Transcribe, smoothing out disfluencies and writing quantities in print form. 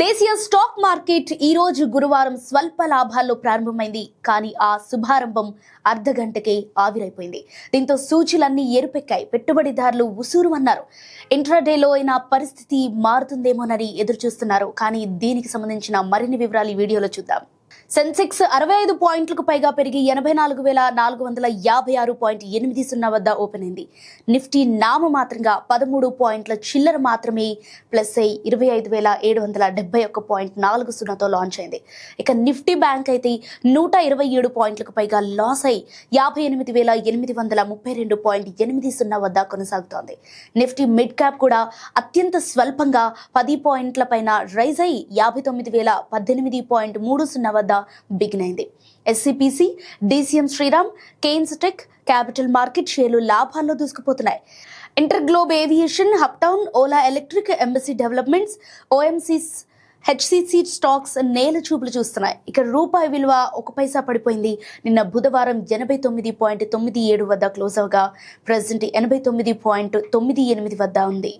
దేశీయ stock market ఈ రోజు గురువారం స్వల్ప లాభాల్లో ప్రారంభమైంది. కానీ ఆ శుభారంభం అర్ధగంటకే ఆవిరైపోయింది. దీంతో సూచీలన్నీ ఎరుపెక్కాయి. పెట్టుబడిదారులు ఉసూరుమన్నారు. ఇంట్రాడేలో అయినా పరిస్థితి మారుతుందేమోనని ఎదురు చూస్తున్నారు. కానీ దీనికి సంబంధించిన మరిన్ని వివరాలు ఈ వీడియోలో చూద్దాం. సెన్సెక్స్ 65 పాయింట్లకు పైగా పెరిగి 84,456.80 వద్ద ఓపెన్ అయింది. నిఫ్టీ నామమాత్రంగా 13 పాయింట్ల చిల్లర మాత్రమే ప్లస్ అయి 25,771.40తో లాంచ్ అయింది. ఇక నిఫ్టీ బ్యాంక్ అయితే 127 పాయింట్లకు పైగా లాస్ అయి 58,832.80 వద్ద కొనసాగుతోంది. నిఫ్టీ మిడ్ క్యాప్ కూడా అత్యంత స్వల్పంగా 10 పాయింట్ల పైన రైజ్ అయి 59,018.30 వద్ద బిగిన్ అయింది. SCPC, DCM Shriram, Kaynes tech, capital market షేర్లు లాభాల్లో దూసుకుపోతున్నాయి. ఇంటర్గ్లోబ్ ఏవియేషన్, హప్టౌన్, Ola electric, Embassy developments, OMCs, HCC stocks నేల చూపులు చూస్తున్నాయి. ఇక రూపాయి విలువ 1 పైసా పడిపోయింది. నిన్న బుధవారం 89.97 వద్ద క్లోజ్ అవగా ప్రజెంట్ 89.98 వద్ద ఉంది.